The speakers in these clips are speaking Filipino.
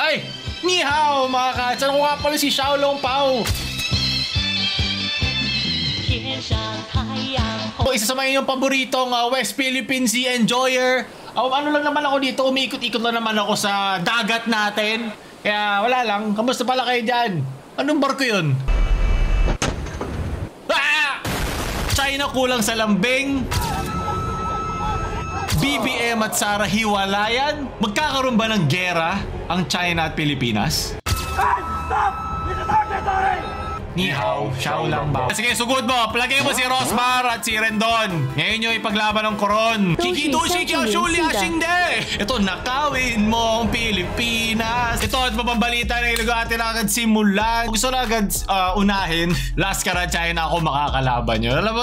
Ay! Ni hao mga kats! Ano ko nga pala si Xiaolong Pao? Isa sa mga inyong paboritong West Philippine Sea enjoyer. Ano lang naman ako dito, umiikot-ikot lang naman ako sa dagat natin. Kaya wala lang, kamusta pala kayo dyan? Anong barko yun? Ah! China kulang sa lambing. BBM at Sara hiwalayan. Magkakaroon ba ng gera ang China at Pilipinas? Stop! This is our territory! Ni hao, Xiao lang ba? Sige, sugod mo. Plagay mo si Rosmar at si Rendon. Ngayon yung ipaglaban ng koron. Kikidushi kya shuli asingde. Ito, nakawin mo ang Pilipinas. Ito, at mapambalita na ilago atin agad simulan. Gusto na agad unahin. Last ka na China ako makakalaban nyo. Alam mo,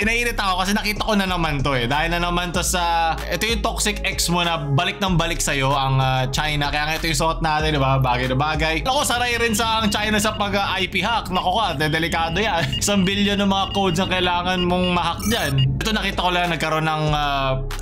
inainit ako kasi nakita ko na naman to eh. Dahil na naman to sa... Ito yung toxic ex mo na balik ng balik sa'yo ang China. Kaya nga ito yung suot natin, diba? Bagay na bagay. Ako, saray rin sa ang China sa pag-IP hack. Nako ka, delikado yan. 1 billion ng mga codes ang kailangan mong ma-hack dyan. Ito nakita ko lang nagkaroon ng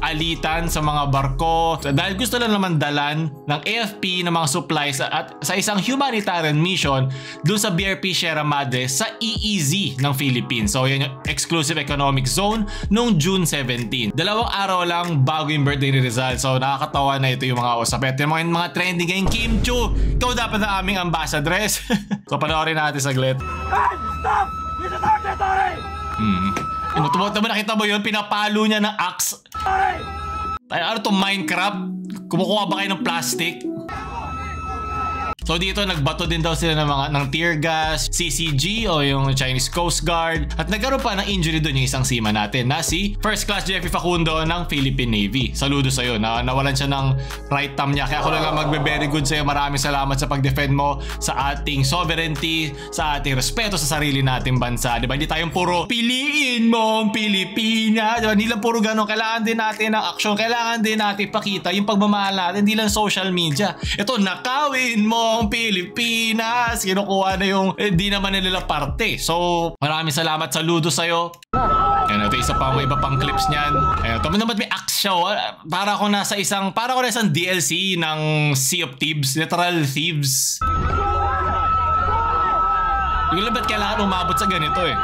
alitan sa mga barko. Dahil gusto lang naman dalan ng AFP ng mga supplies at sa isang humanitarian mission dun sa BRP Sierra Madre sa EEZ ng Philippines. So yan yung exclusive economic zone noong June 17. 2 araw lang bago yung birthday ni Rizal. So nakakatawa na ito yung mga usapet. Yung mga trending ngayon, Kim Chu, ikaw dapat na aming ambassadress. So panoorin natin saglit. Hey! Stop! This is our territory! Nakita mo yun? Pinapalo niya ng axe. Ay, ano to, Minecraft? Kumukuha ba kayo ng plastic? So dito nagbato din daw sila ng tear gas, CCG o yung Chinese Coast Guard at nagkaroon pa ng injury doon yung isang seaman natin na si First Class Jeffrey Facundo ng Philippine Navy. Saludo sa'yo na nawalan siya ng right thumb niya. Kaya ako lang magbe-very good sa'yo. Maraming salamat sa pag-defend mo sa ating sovereignty, sa ating respeto sa sarili nating bansa. Diba? Hindi tayong puro piliin mo ang Pilipinas. Diba? Hindi lang puro ganun. Kailangan din natin ng action. Kailangan din natin pakita yung pagmamahal natin. Hindi lang social media. Ito, nakawin mo ang Pilipinas. Kinukuha na yung di naman nila parte. So, maraming salamat. Saludo sa'yo. Ayan, ito isa pa, may iba pang clips niyan. Ayan, ito naman may axe siya. Para ako nasa isang DLC ng Sea of Thieves. Literal thieves. Yung ba't kailangan umabot sa ganito eh.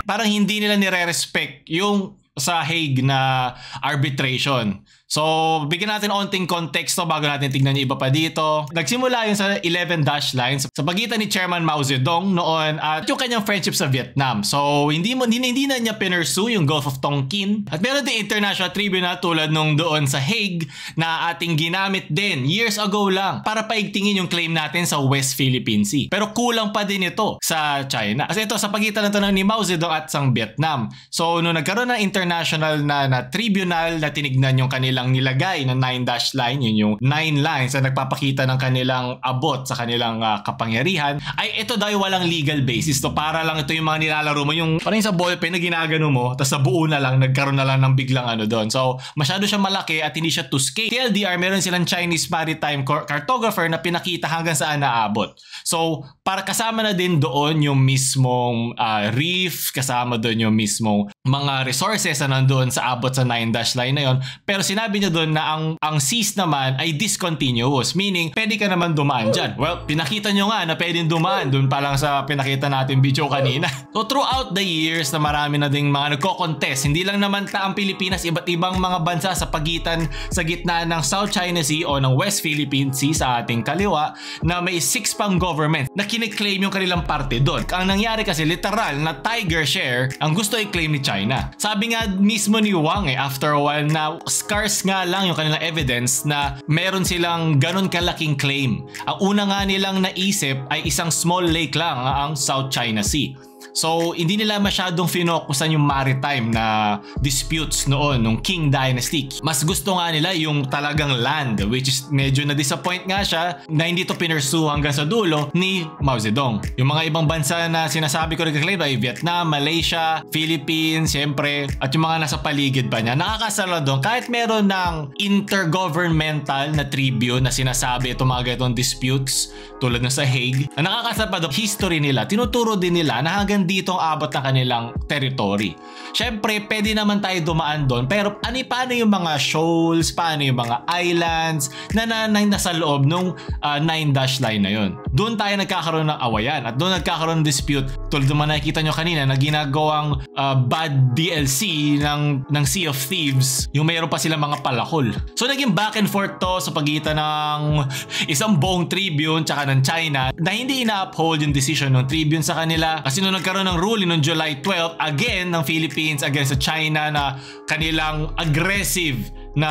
Parang hindi nila nire-respect yung sa Hague na arbitration. So, bigyan natin onting konteksto bago natin tignan yung iba pa dito. Nagsimula yun sa 11 dash lines sa pagitan ni Chairman Mao Zedong noon at yung kanyang friendship sa Vietnam. So, hindi na niya pinursue yung Gulf of Tonkin. At meron din international tribunal tulad nung doon sa Hague na ating ginamit din years ago lang para paigtingin yung claim natin sa West Philippine Sea. Pero kulang pa din ito sa China. Kasi ito sa pagitan na ni Mao Zedong at sang Vietnam. So, nung nagkaroon ng international na tribunal na tinignan yung kanilang nilagay na 9 dash line, yun yung 9 lines na nagpapakita ng kanilang abot sa kanilang kapangyarihan, ay ito daw walang legal basis. So para lang ito yung mga nilalaro mo, yung parang sa ballpen na ginagano mo, tapos sa buo na lang, nagkaroon na lang ng biglang ano doon. So masyado siya malaki at hindi siya to scale. TLDR, meron silang Chinese Maritime Cartographer na pinakita hanggang saan naabot. So para kasama na din doon yung mismong reef, kasama doon yung mismong mga resources na nandoon sa abot sa 9 dash line na yon. Pero sinabi niya doon na ang seas naman ay discontinuous, meaning pwede ka naman dumaan dyan. Well, pinakita nyo nga na pwedeng dumaan doon pa lang sa pinakita natin video kanina. So throughout the years na marami na ding mga nagko-contest, hindi lang naman ang Pilipinas, iba't ibang mga bansa sa pagitan sa gitna ng South China Sea o ng West Philippine Sea sa ating kaliwa na may 6 pang government na kiniklaim yung kanilang parte doon. Ang nangyari kasi literal na tiger share ang gusto i-claim ni China. Sabi nga mismo ni Wang after a while na scarce nga lang yung kanilang evidence na meron silang ganun kalaking claim. Ang una nga nilang naisip ay isang small lake lang ang South China Sea. So, hindi nila masyadong finokusan yung maritime na disputes noon, nung Qing Dynasty. Mas gusto nga nila yung talagang land, which is medyo na-disappoint nga siya na hindi to pinursue hanggang sa dulo ni Mao Zedong. Yung mga ibang bansa na sinasabi ko nag-claim ay Vietnam, Malaysia, Philippines, siyempre, at yung mga nasa paligid pa niya. Nakakasala doon, kahit meron ng intergovernmental na tribune na sinasabi itong mga ganitong disputes, tulad na sa Hague, na nakakasala pa doon, history nila, tinuturo din nila na hanggang dito ang abot ng kanilang territory. Siyempre, pwede naman tayo dumaan doon, pero paano yung mga shoals, paano yung mga islands na nasa loob nung 9-dash line na yun. Doon tayo nagkakaroon ng awayan at doon nagkakaroon ng dispute tulad ng nakikita nyo kanina na ginagawang bad DLC ng Sea of Thieves, yung mayroon pa silang mga palakol. So naging back and forth to sa pagitan ng isang buong Tribune tsaka ng China na hindi ina-uphold yung decision ng Tribune sa kanila kasi nung nagkaroon ng ruling noong July 12 again ng Philippines against sa China na kanilang aggressive na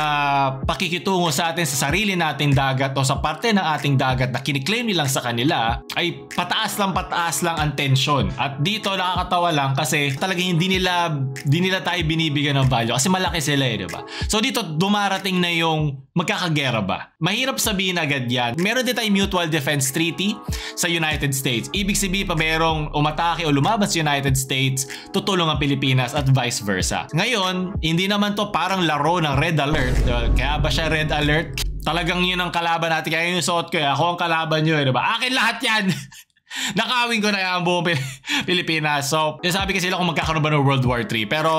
pakikitungo sa atin sa sarili nating dagat o sa parte ng ating dagat na kiniklaim nilang sa kanila ay pataas lang ang tension. At dito nakakatawa lang kasi talagang hindi nila tayo binibigyan ng value kasi malaki sila eh, diba? So dito dumarating na yung magkakagera ba? Mahirap sabihin agad yan. Meron din tayong Mutual Defense Treaty sa United States. Ibig sabihin pa merong umatake o lumaban sa United States, tutulong ang Pilipinas at vice versa. Ngayon, hindi naman to parang laro ng red alert. Kaya ba siya red alert? Talagang yun ang kalaban natin. Kaya yung suot ko, ako ang kalaban nyo, diba? Akin lahat yan! Nakawin ko na ang buong Pilipinas. So, sabi kasi sila kung magkakaroon ba ng World War III. Pero,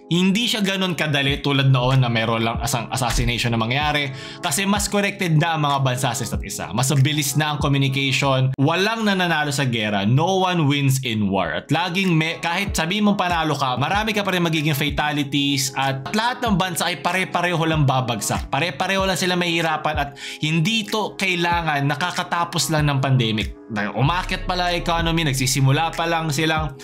hindi siya ganun kadali tulad noon na meron lang asang assassination na mangyari. Kasi mas connected na ang mga bansa sa isa't isa. Mas mabilis na ang communication. Walang nananalo sa gera. No one wins in war. At laging kahit sabihin mong panalo ka, marami ka pa rin magiging fatalities. At lahat ng bansa ay pare-pareho lang babagsak. Pare-pareho lang sila mahihirapan. At hindi to kailangan nakakatapos lang ng pandemic. Umakyat pala economy, nagsisimula pa lang silang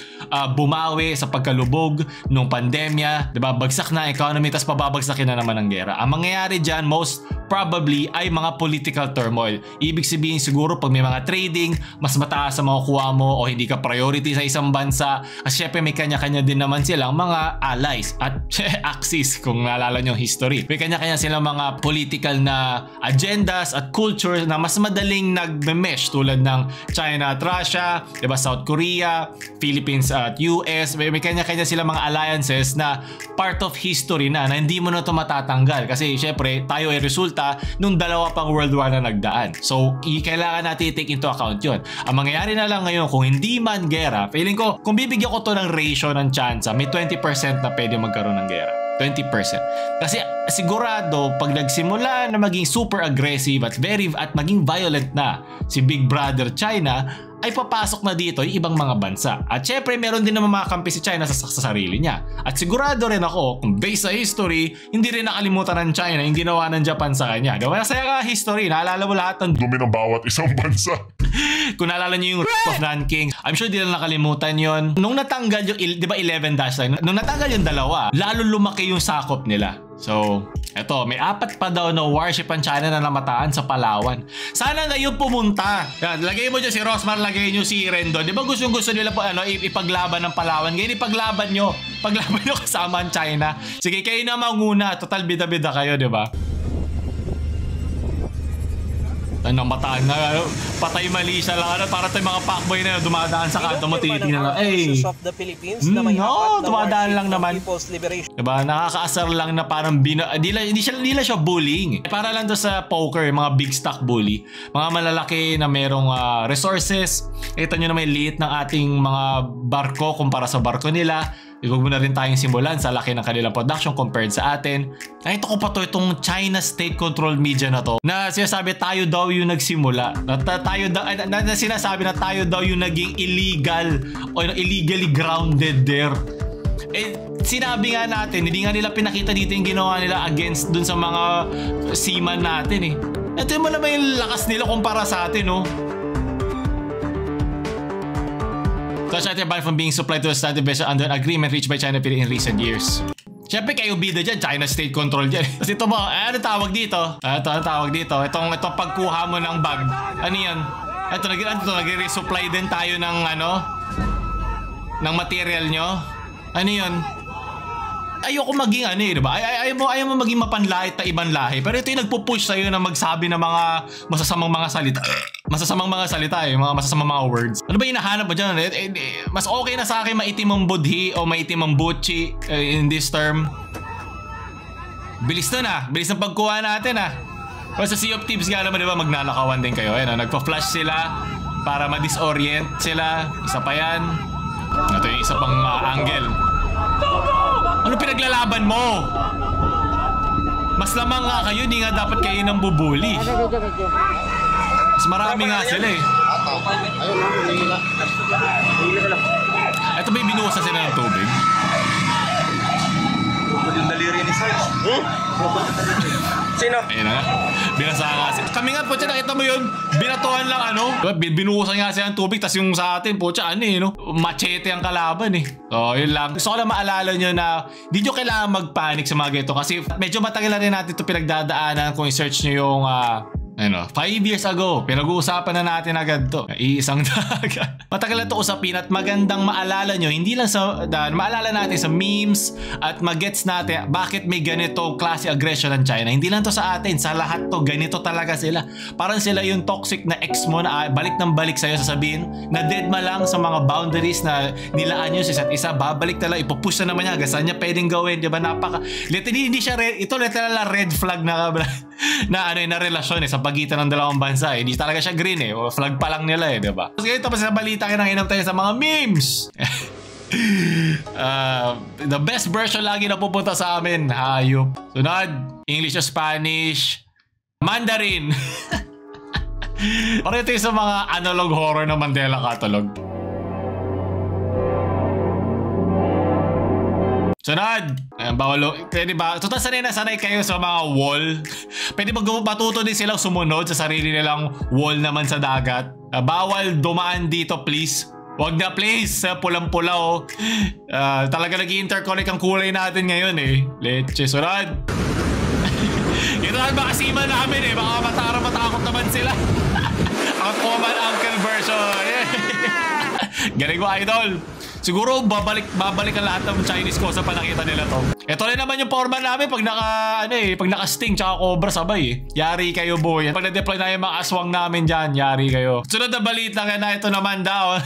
bumawi sa pagkalubog ng pandemya, diba? Bagsak na economy, tas pababagsakin na naman ang gera. Ang mangyayari dyan, most probably, ay mga political turmoil. Ibig sabihin siguro pag may mga trading, mas mataas ang makukuha mo o hindi ka priority sa isang bansa. Kasi syempre may kanya-kanya din naman silang mga allies at axis kung naalala nyo history. May kanya-kanya silang mga political na agendas at culture na mas madaling nag-mesh tulad ng China at Russia, diba, South Korea, Philippines at US. May kanya-kanya silang mga alliances na part of history na hindi mo na ito matatanggal. Kasi syempre tayo ay resulta nung dalawa pang World War na nagdaan. So, kailangan natin take into account yun. Ang mangyayari na lang ngayon, kung hindi man gera, feeling ko, kung bibigyan ko to ng ratio ng chance, may 20% na pwede magkaroon ng gera. 20%. Kasi sigurado, pag nagsimula na maging super aggressive at maging violent na si Big Brother China, ay papasok na dito yung ibang mga bansa. At syempre, meron din naman mga kampi si China sa sarili niya. At sigurado rin ako, kung based sa history, hindi rin nakalimutan ng China yung ginawa ng Japan sa kanya. Diba? Masaya ka history. Naalala mo lahat ng dumi ng bawat isang bansa. Kung naalala nyo yung of Nanking, I'm sure di lang nakalimutan yon. Nung natanggal yung, di ba 11-line? Nung natanggal yung dalawa, lalo lumaki yung sakop nila. So, eto, may 4 pa daw na warship ang China na namataan sa Palawan. Sana ngayon pumunta. Yan, lagay mo dyan si Rosmar, lagay nyo si Rendon. Di ba gusto nila po ipaglaban ng Palawan? Ngayon ipaglaban nyo. Paglaban nyo kasama ang China. Sige, kayo na manguna. Total bida-bida kayo, di ba? Namataan na, patay mali siya lang, para tayong mga pakboy na dumadaan sa kanto mo, tinitingnan lang, dumadaan lang naman. Diba, nakakaasar lang na parang hindi siya bullying. Para lang to sa poker, mga big stock bully, mga malalaki na merong resources. Kita nyo na may liit ng ating mga barko kumpara sa barko nila. Huwag mo na rin tayong simulan sa laki ng kanilang production compared sa atin. Nakita ko pa to itong China state-controlled media na to na sinasabi tayo daw yung nagsimula. Na sinasabi na tayo daw yung naging illegal o illegally grounded there. Sinabi nga natin, hindi nga nila pinakita dito yung ginawa nila against dun sa mga seaman natin eh. Ito mo naman yung lakas nila kumpara sa atin, no? So, China banned from being supplied to a standard vessel under an agreement reached by China in recent years. Siyempre kayo bida dyan, China state control dyan. Kasi ito ba, ano tawag dito? Ano tawag dito? Itong pagkuha mo ng bag. Ano yan? Ito, nag-resupply din tayo ng ng material nyo. Ano yun? Ayoko maging diba? Ayaw mo maging mapanlait na ibang lahi. Pero ito yung nagpupush sa'yo na magsabi ng mga masasamang mga salita. Masasamang mga salita mga masasamang mga words. Ano ba yung hinahanap mo dyan? Mas okay na sa akin maitim ang budhi o maitim ang butchi in this term. Bilis na. Bilis ng pagkuha natin Pero sa Sea of Thieves nga naman, diba, magnanakawan din kayo. Nagpa-flash sila para ma-disorient sila. Isa pa yan. Ito yung isa pang angle. Ano pinaglalaban mo? Mas lamang nga kayo, di nga dapat kayo nang bubuli. Mas marami nga sila eh. Ito ba yung binuhusan sila ng tubig? Yung daliri ni Sarge. Sino? Ayun na nga. Binasa nga sila. Kami nga po, nakita mo yun, binatuhan lang binuhusan nga sila ng tubig, tas yung sa atin po, machete ang kalaban eh. So, yun lang. Gusto ko lang maalala nyo na hindi nyo kailangan mag-panic sa mga ganito kasi medyo matagal na rin natin ito pinagdadaanan kung i-search nyo yung 5 years ago, pinag-uusapan na natin agad to. Iisang dagat. Matagal na to usapin at magandang maalala nyo, hindi lang maalala natin sa memes at magets natin bakit may ganito klase aggression ng China. Hindi lang to sa atin, sa lahat to, ganito talaga sila. Parang sila yung toxic na ex mo na balik ng balik sa'yo, sasabihin na dead ma lang sa mga boundaries na nilaan nyo sa isa't isa, babalik talaga, ipupush na naman niya, saan niya pwedeng gawin, di ba? Hindi siya, ito literal na red flag na relasyon sa pagitan ng dalawang bansa eh. Hindi talaga siya green eh. Flag pa lang nila eh, diba? Tapos sa balita kinanginam tayo sa mga memes. The best version lagi na pupunta sa amin. Hayop. Sunod, English o Spanish, Mandarin. Parang ito yung sa mga analog horror ng Mandela Catalog. Sunod, bawal, pwede ba? Total sanay kayo sa mga wall. Pwede ba matuto din silang sumunod sa sarili nilang wall naman sa dagat? Bawal dumaan dito please. Wag na please, pulang-pula oh. Talaga nag-interconnect ang kulay natin ngayon eh. Leche, sunod. Ito naman baka sima namin eh. Baka matakot naman sila. Ang common uncle version. Galing mo idol. Siguro babalik ang lahat ng Chinese ko sa panakita nila to. Ito rin naman yung forma namin pag naka-sting tsaka cobra sabay eh. Yari kayo boy. Pag na-deploy na yung mga aswang namin dyan, yari kayo. Sunod na balita nga na ito naman daw.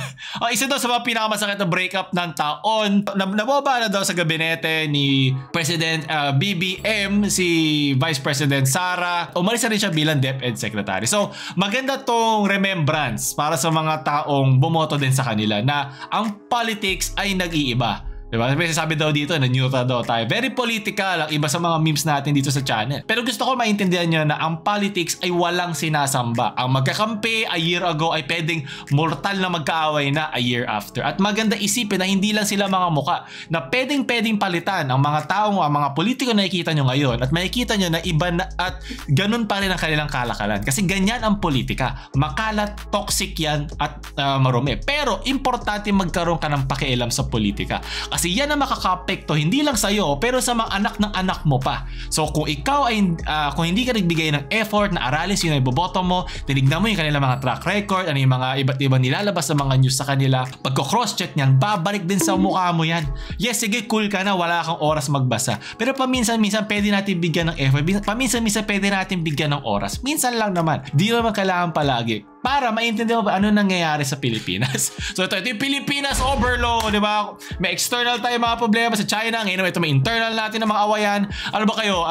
Isa daw sa mga pinakamasakit na breakup ng taon. Nababa na daw sa gabinete ni President BBM, si Vice President Sara. Umalis na rin siya bilang DepEd Secretary. So maganda tong remembrance para sa mga taong bumoto din sa kanila na ang politics ay nag-iiba. Diba? May sabi daw dito na neutral daw tayo. Very political ang iba sa mga memes natin dito sa channel. Pero gusto ko maintindihan nyo na ang politics ay walang sinasamba. Ang magkakampi a year ago ay pwedeng mortal na magkaaway na a year after. At maganda isipin na hindi lang sila mga muka na pwedeng palitan ang mga taong, ang mga politiko na nakikita nyo ngayon at makikita nyo na iba na at ganun pa rin ang kanilang kalakalan. Kasi ganyan ang politika. Makalat, toxic yan at marumi. Pero importante magkaroon ka ng pakialam sa politika. Kasi yan ang makaka-apekto hindi lang sa'yo pero sa mga anak ng anak mo pa. So kung ikaw ay kung hindi ka nagbigay ng effort na aralin sino yung boboto mo, tinignan mo yung kanilang mga track record, ano yung mga iba't ibang nilalabas sa mga news sa kanila, pagko-cross-check niyan, babalik din sa mukha mo yan. Yes, sige, cool ka na, wala kang oras magbasa. Pero paminsan-minsan pwede natin bigyan ng effort. Paminsan-minsan pwede natin bigyan ng oras. Minsan lang naman. Di naman kailangan palagi. Para maintindihan mo ba ano nangyayari sa Pilipinas. So ito yung Pilipinas overload, di ba? May external tayo mga problema sa China. Ngayon ito may internal natin na mga awayan. Ano ba kayo?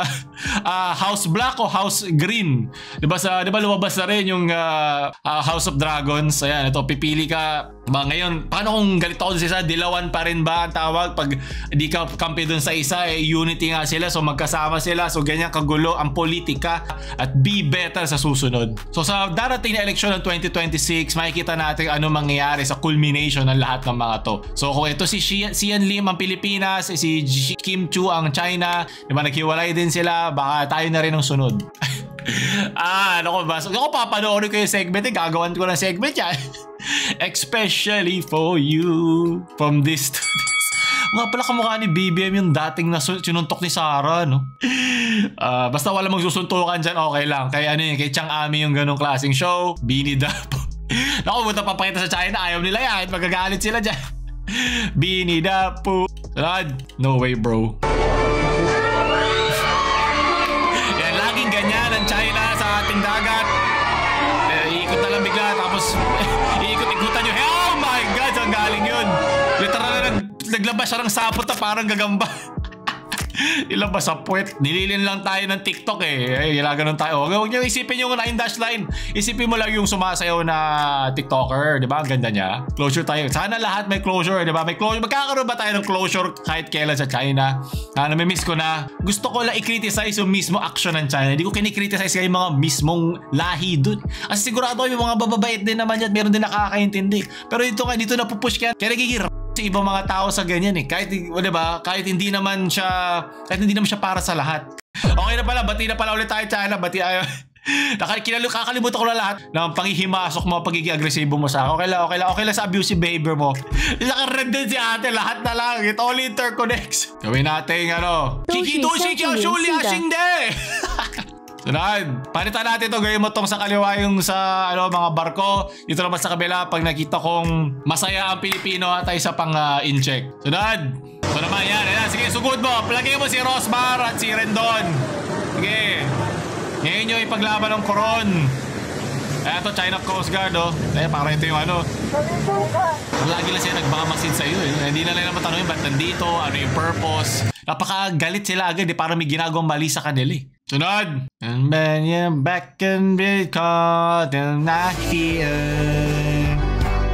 House Black o House Green? Di ba lumabas na rin yung House of Dragons? Ayan, ito pipili ka. Diba, ngayon, paano kung galit ako sa isa? Dilawan pa rin ba ang tawag? Pag di ka kampi dun sa isa, unity nga sila. So magkasama sila. So ganyan kagulo ang politika at be better sa susunod. So sa darating na eleksyon ng 2026, makikita natin ano mangyayari sa culmination ng lahat ng mga to. So kung ito si Xian Lim ang Pilipinas, si Kim Chu ang China, diba naghiwalay din sila, baka tayo na rin ang sunod. Ano ba? So, ako papanoorin ko yung segment, gagawan ko ng segment yan. Especially for you, from this to this. Nga pala kamukha ni BBM yung dating na sinuntok ni Sara, no? Basta wala magsusuntukan dyan, okay lang. Kaya kay Chang Ami yung ganong klaseng show. Bini Dapo. Naku, buta papakita sa China, ayaw nila yan. Magagalit sila dyan. Bini Dapo. No way, bro. Yan, laging ganyan ang China sa ating dagat. Iikot na lang bigla, tapos iikot-ikutan nyo. Oh my God, saan galing yun? Literal na naglabas siya ng sapot na parang gagamba. Ilang ba sa puwet? Nililin lang tayo ng TikTok eh. Ginaganon tayo. Huwag niyo isipin yung 9-line. Isipin mo lang yung sumasayaw na TikToker. Di ba? Ang ganda niya. Closure tayo. Sana lahat may closure. Di ba? May closure. Magkakaroon ba tayo ng closure kahit kailan sa China? Namimiss ko na. Gusto ko lang i-criticize yung mismo action ng China. Hindi ko kinikriticize yung mga mismong lahi dun. Kasi sigurado yung mga bababait din naman yan. Meron din nakakaintindi. Pero dito na pupush ka. Kaya nagiging sa ibang mga tao sa ganyan eh. Kahit, diba? Kahit hindi naman siya para sa lahat. Okay na pala, bati na pala ulit tayo China. Bati ayo. Kakalimutan ko na lahat ng panghihimasok mo, pagiging agresibo mo sa akin. Okay lang sa abusive behavior mo. Naka-red din si ate, lahat na lang. It all interconnects. Gawin natin Kikidoshi Kyashuli Ashingde! Sunod, palitan natin ito. Gawin mo tong sa kaliwa yung sa mga barko. Dito naman sa kabila pag nakita kong masaya ang Pilipino at isa pang in-check. Sunod. Ito naman yan. Sige, sugod mo. Plagay mo si Rosmar at si Rendon. Sige. Ngayon yung ipaglaban ng Coron. Ayan to, China Coast Guard parang ito yung lagi lang sila nagbamasid sa iyo Hindi na lang naman tanongin ba't nandito, ano yung purpose. Napakagalit sila agad parang may ginagawang mali sa kanila Sunod! And when you're back and be caught and not here.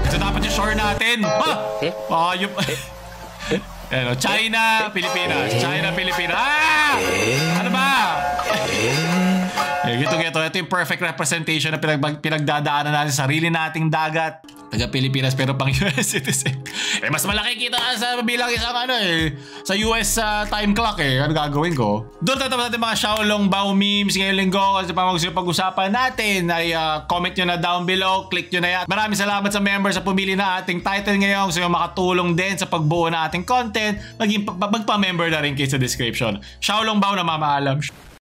Ito dapat yung shore natin. China, Pilipinas. China, Pilipinas. Ano ba? Ito yung perfect representation na pinagdadaanan natin sa sarili nating dagat. Taga Pilipinas pero pang US citizen. Mas malaki kita sa bilang isang sa US time clock Ano gagawin ko? Doon tatapos natin mga Xiaolong Bao memes ngayong linggo. Kasi pag-usapan natin ay comment nyo na down below. Click nyo na yan. Maraming salamat sa members sa pumili na ating title ngayon. So yung makatulong din sa pagbuo na ating content. Magpa-member na rin kayo sa description. Xiaolong Bao na mamaalam.